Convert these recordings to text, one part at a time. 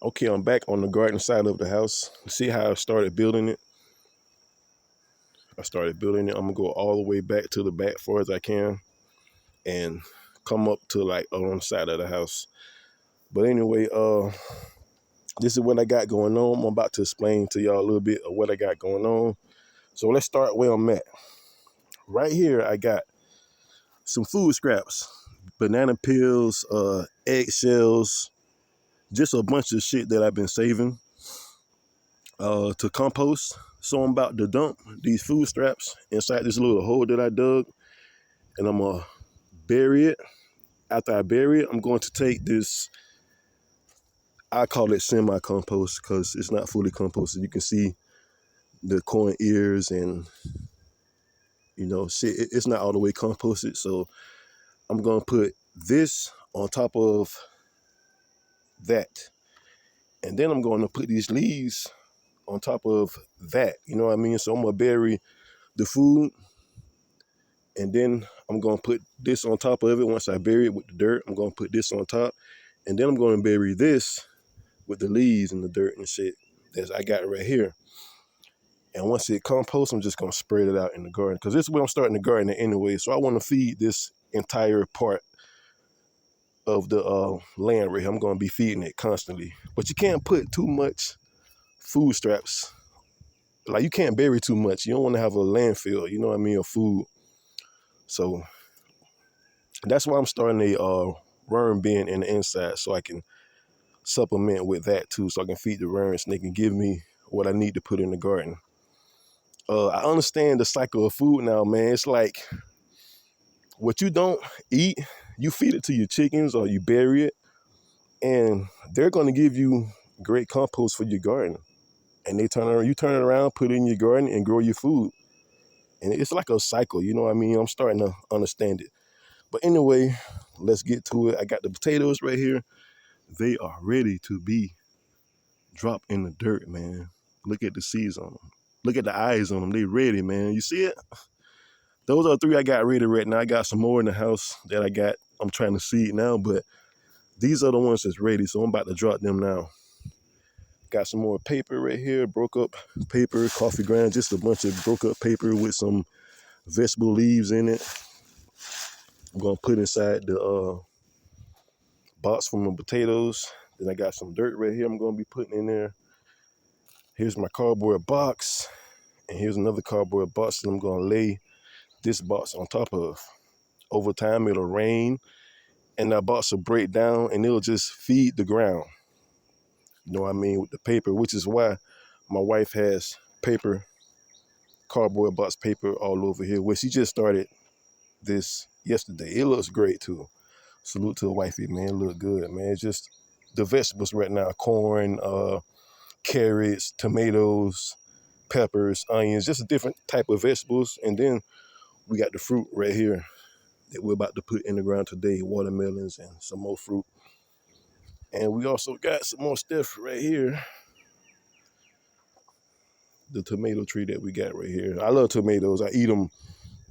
Okay, I'm back on the garden side of the house. See how I started building it? I started building it. I'm gonna go all the way back to the back far as I can and come up to like on the side of the house. But anyway, this is what I got going on. I'm about to explain to y'all a little bit of what I got going on. So let's start where I'm at. Right here, I got some food scraps, banana peels, eggshells, just a bunch of shit that I've been saving to compost. So I'm about to dump these food scraps inside this little hole that I dug, and I'm gonna bury it. After I bury it, I'm going to take this. I call it semi-compost because it's not fully composted. You can see the corn ears and shit. It's not all the way composted. So I'm gonna put this on top of that, and then I'm going to put these leaves on top of that. You know what I mean? So I'm gonna bury the food, and then I'm gonna put this on top of it. Once I bury it with the dirt, I'm gonna put this on top, and then I'm gonna bury this with the leaves and the dirt and shit that I got right here. And once it composts, I'm just gonna spread it out in the garden because this is where I'm starting the garden anyway. So I want to feed this entire part of the land right here. I'm gonna be feeding it constantly, but you can't put too much food scraps. Like you can't bury too much. You don't want to have a landfill. You know what I mean? Of food. So that's why I'm starting a worm bin in the inside so I can supplement with that too, so I can feed the worms and they can give me what I need to put in the garden. I understand the cycle of food now, man. It's like what you don't eat, you feed it to your chickens or you bury it, and they're going to give you great compost for your garden. And you turn it around, put it in your garden, and grow your food. And it's like a cycle, you know what I mean? I'm starting to understand it. But anyway, let's get to it. I got the potatoes right here. They are ready to be dropped in the dirt, man. Look at the seeds on them. Look at the eyes on them. They ready, man. You see it? Those are three I got ready right now. I got some more in the house that I'm trying to seed now, but these are the ones that's ready, so I'm about to drop them now. Got some more paper right here, broke up paper, coffee ground, just a bunch of broke up paper with some vegetable leaves in it. I'm gonna put inside the box from the potatoes. Then I got some dirt right here I'm gonna be putting in there. Here's my cardboard box, and here's another cardboard box that I'm gonna lay this box on top of. Over time, it'll rain, and that box will break down, and it'll just feed the ground. You know what I mean? With the paper, which is why my wife has paper, cardboard box paper all over here. Well, she just started this yesterday. It looks great too. Salute to the wifey, man. It look good, man. It's just the vegetables right now: corn, carrots, tomatoes, peppers, onions, just a different type of vegetables. And then we got the fruit right here that we're about to put in the ground today: watermelons and some more fruit. And we also got some more stuff right here. The tomato tree that we got right here. I love tomatoes. I eat them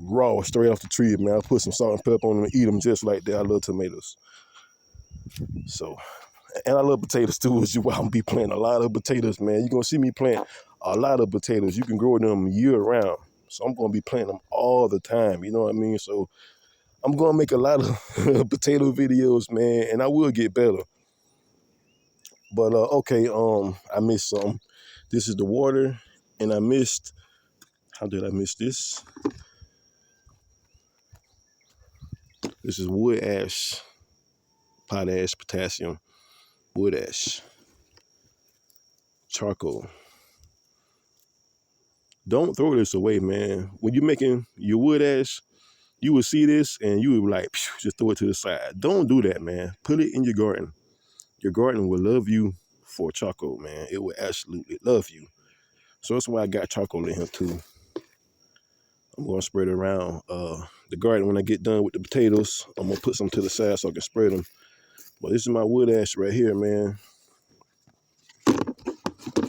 raw, straight off the tree, man. I put some salt and pepper on them and eat them just like that. I love tomatoes. So, and I love potatoes too, as well. I'm gonna be planting a lot of potatoes, man. You're gonna see me plant a lot of potatoes. You can grow them year round. So I'm gonna be planting them all the time. You know what I mean? So I'm gonna make a lot of potato videos, man, and I will get better. But okay, I missed some. This is the water, and I missed. How did I miss this? This is wood ash, potash, potassium, wood ash, charcoal. Don't throw this away, man. When you're making your wood ash, you will see this and you will be like, just throw it to the side. Don't do that, man. Put it in your garden. Your garden will love you for charcoal, man. It will absolutely love you. So that's why I got charcoal in here too. I'm gonna spread it around the garden when I get done with the potatoes. I'm gonna put some to the side so I can spread them. But this is my wood ash right here, man.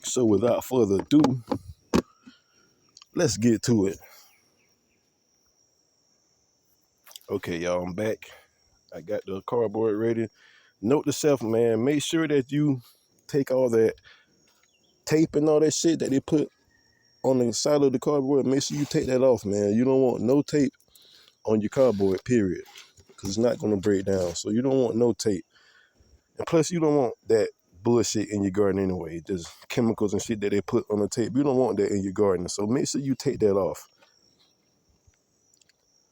So without further ado, let's get to it. Okay, y'all, I'm back. I got the cardboard ready. Note to self, man, make sure that you take all that tape and all that shit that they put on the side of the cardboard. Make sure you take that off, man. You don't want no tape on your cardboard, period, because it's not going to break down. So you don't want no tape. And plus, you don't want that bullshit in your garden anyway. There's chemicals and shit that they put on the tape. You don't want that in your garden. So make sure you take that off.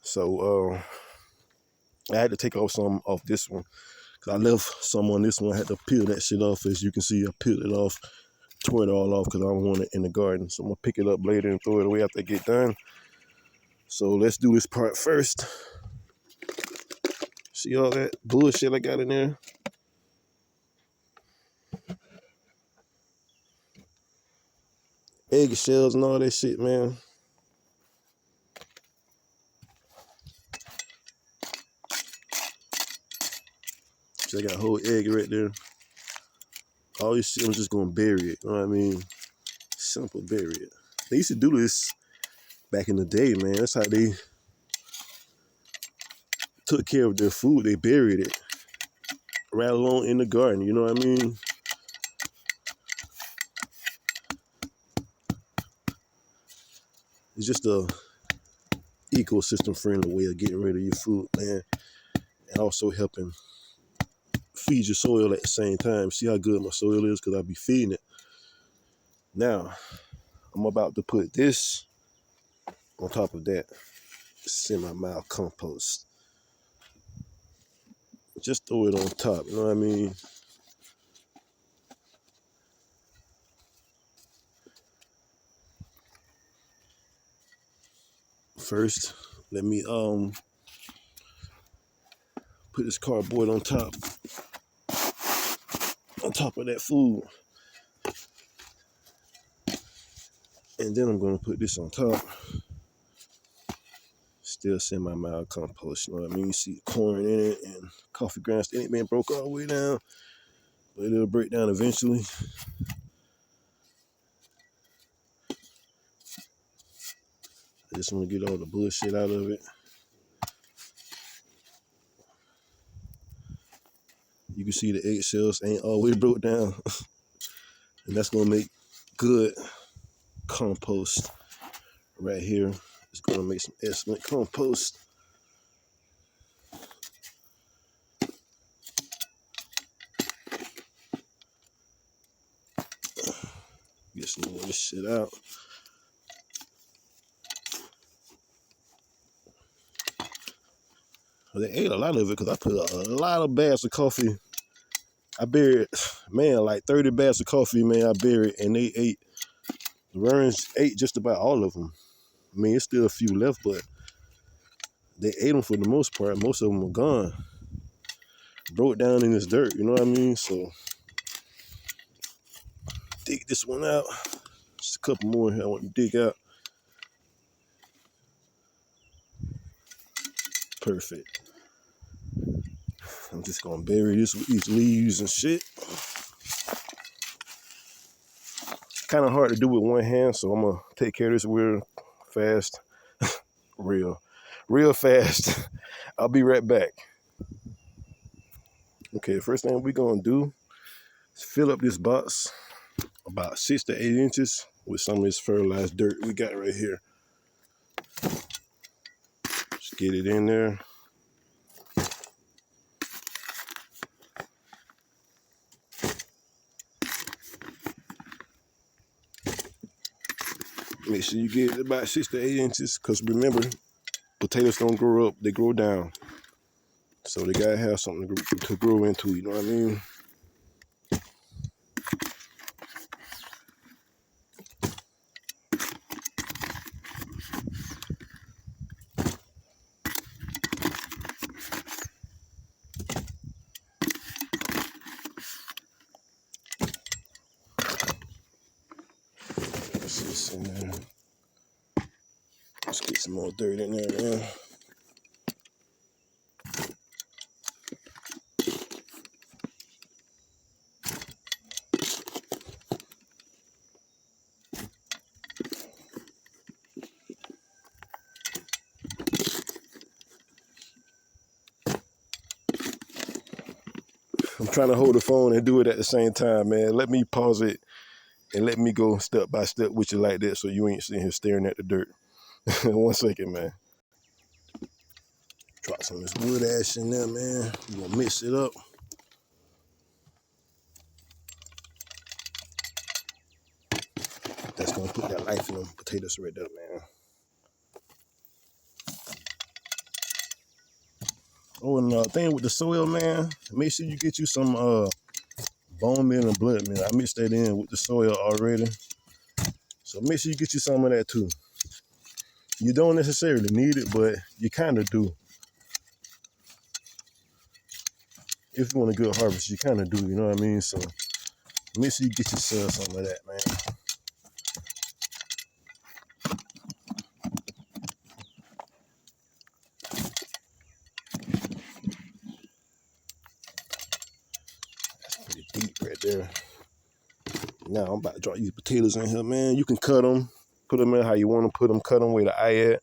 So I had to take off some off this one, because I left some on this one. I had to peel that shit off. As you can see, I peeled it off, tore it all off, because I don't want it in the garden. So I'm going to pick it up later and throw it away after I get done. So let's do this part first. See all that bullshit I got in there? Eggshells and all that shit, man. So I got a whole egg right there. All this shit, I'm just gonna bury it. You know what I mean? Simple, bury it. They used to do this back in the day, man. That's how they took care of their food. They buried it right along in the garden. You know what I mean? It's just a ecosystem friendly way of getting rid of your food, man, and also helping feed your soil at the same time. See how good my soil is, because I'll be feeding it. Now, I'm about to put this on top of that semi-mild compost. Just throw it on top, you know what I mean? First, let me put this cardboard on top of that food. And then I'm gonna put this on top. Still semi-mild compost, you know what I mean? You see corn in it and coffee grounds. It ain't been broke all the way down, but it'll break down eventually. I just want to get all the bullshit out of it. You can see the eggshells ain't all the way broke down. And that's gonna make good compost right here. It's gonna make some excellent compost. Get some more of this shit out. They ate a lot of it, because I put a lot of bags of coffee. I buried, man, like 30 bags of coffee, man, I buried, and they ate. The worms ate just about all of them. I mean, it's still a few left, but they ate them for the most part. Most of them are gone. Broke down in this dirt, you know what I mean? So, dig this one out. Just a couple more here I want to dig out. Perfect. I'm just gonna bury this with these leaves and shit. Kind of hard to do with one hand, so I'm gonna take care of this real fast. real fast. I'll be right back. Okay, first thing we're gonna do is fill up this box about 6 to 8 inches with some of this fertilized dirt we got right here. Just get it in there. Make sure you get it about 6 to 8 inches, because remember, potatoes don't grow up, they grow down. So they gotta have something to grow into, you know what I mean? Let's see this in there. Let's get some more dirt in there, man. trying to hold the phone and do it at the same time, man. Let me pause it and let me go step by step with you like that so you ain't sitting here staring at the dirt. 1 second, man. Drop some of this wood ash in there, man. We're gonna mix it up. That's gonna put that life in them potatoes right there, man. Oh, and thing with the soil, man, make sure you get you some bone meal and blood meal. I mixed that in with the soil already. So make sure you get you some of that too. You don't necessarily need it, but you kind of do. If you want a good harvest, you kind of do, you know what I mean? So make sure you get yourself some of that, man. That's pretty deep right there. Now I'm about to drop these potatoes in here, man. You can cut them, put them in how you want to put them, cut them where the eye at.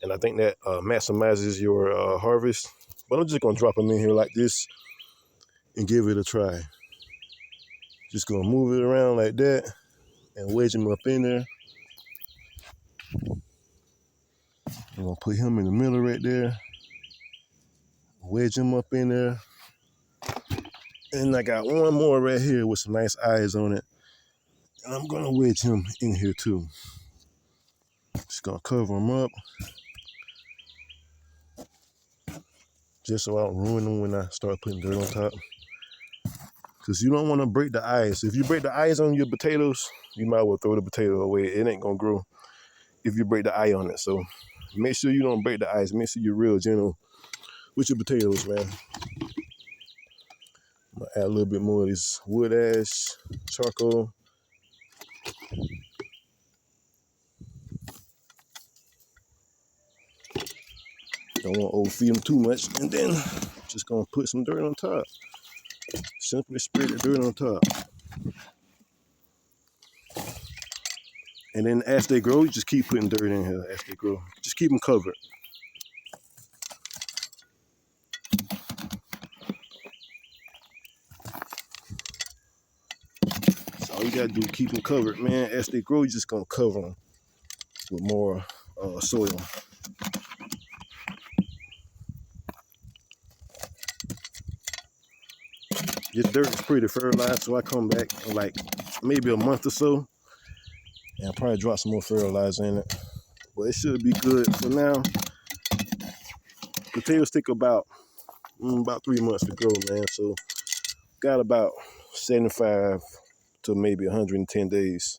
And I think that maximizes your harvest. But I'm just going to drop them in here like this and give it a try. Just going to move it around like that and wedge him up in there. I'm going to put him in the middle right there. Wedge him up in there. And I got one more right here with some nice eyes on it. And I'm going to wedge him in here too. Just going to cover him up. Just so I don't ruin them when I start putting dirt on top. Because you don't want to break the eyes. If you break the eyes on your potatoes, you might as well throw the potato away. It ain't going to grow if you break the eye on it. So make sure you don't break the eyes. Make sure you're real gentle with your potatoes, man. I'm going to add a little bit more of this wood ash, charcoal. Don't want to overfeed them too much. And then just going to put some dirt on top. Simply spread the dirt on top. And then as they grow, you just keep putting dirt in here as they grow. Just keep them covered. So all you gotta do is keep them covered, man. As they grow, you're just gonna cover them with more soil. This dirt is pretty fertilized, so I come back in like maybe a month or so, and I'll probably drop some more fertilizer in it. But it should be good for now. Potatoes take about 3 months to grow, man. So got about 75 to maybe 110 days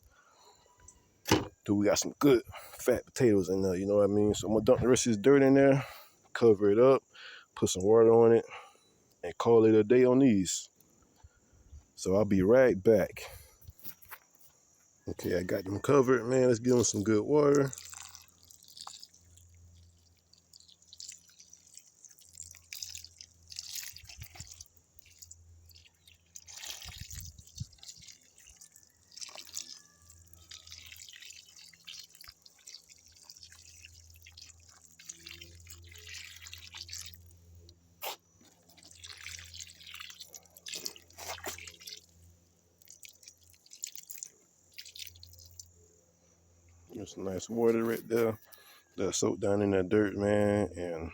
till we got some good fat potatoes in there, you know what I mean? So I'm gonna dump the rest of this dirt in there, cover it up, put some water on it, and call it a day on these. So I'll be right back. Okay, I got them covered, man. Let's give them some good water. There's some nice water right there that's soaked down in that dirt, man. And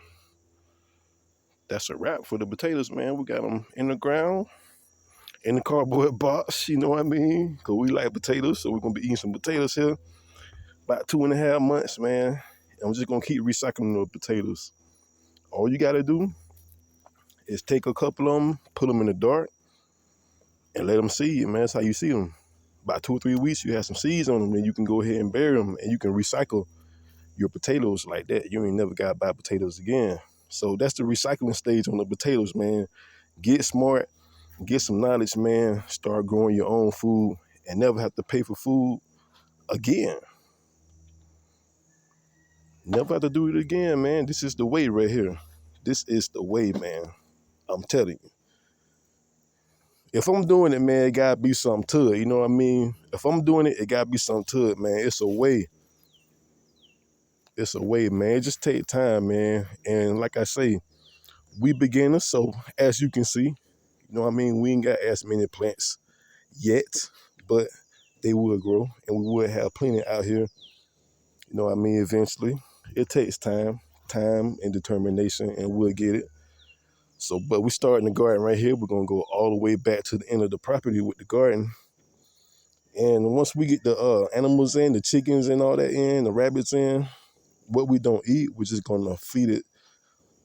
that's a wrap for the potatoes, man. We got them in the ground, in the cardboard box, you know what I mean? Because we like potatoes, so we're going to be eating some potatoes here. About 2.5 months, man. And I'm just going to keep recycling the potatoes. All you got to do is take a couple of them, put them in the dark, and let them seed, man. That's how you see them. About 2 or 3 weeks, you have some seeds on them, then you can go ahead and bury them, and you can recycle your potatoes like that. You ain't never got to buy potatoes again. So that's the recycling stage on the potatoes, man. Get smart, get some knowledge, man. Start growing your own food and never have to pay for food again. Never have to do it again, man. This is the way right here. This is the way, man. I'm telling you. If I'm doing it, man, it gotta be something to it. You know what I mean? If I'm doing it, it gotta be something to it, man. It's a way. It's a way, man. It just take time, man. And like I say, we beginners, so as you can see, You know what I mean? We ain't got as many plants yet, but they will grow, and we will have plenty out here. You know what I mean? Eventually, it takes time and determination, and we'll get it. So, but we starting the garden right here. We're gonna go all the way back to the end of the property with the garden. And once we get the animals in, the chickens and all that in, the rabbits in, what we don't eat, we're just gonna feed it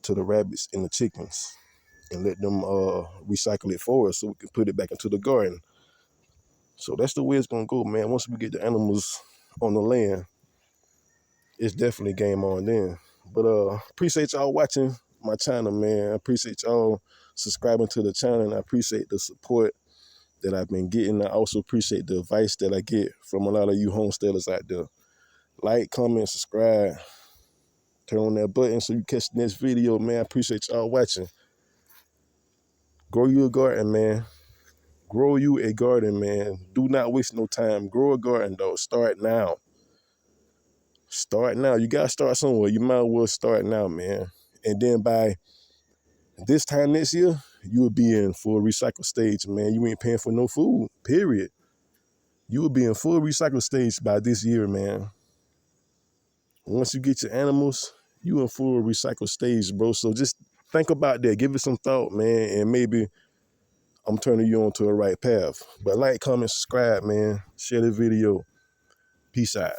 to the rabbits and the chickens and let them recycle it for us so we can put it back into the garden. So that's the way it's gonna go, man. Once we get the animals on the land, it's definitely game on then. But appreciate y'all watching my channel, man. I appreciate y'all subscribing to the channel, and I appreciate the support that I've been getting. I also appreciate the advice that I get from a lot of you homesteaders out there. Like, comment, subscribe, turn on that button so you catch the next video, man. I appreciate y'all watching. Grow you a garden, man. Grow you a garden, man. Do not waste no time. Grow a garden, though. Start now. Start now. You got to start somewhere. You might as well start now, man. And then by this time next year, you will be in full recycle stage, man. You ain't paying for no food, period. You will be in full recycle stage by this year, man. Once you get your animals, you in full recycle stage, bro. So just think about that. Give it some thought, man. And maybe I'm turning you on to the right path. But like, comment, subscribe, man. Share the video. Peace out.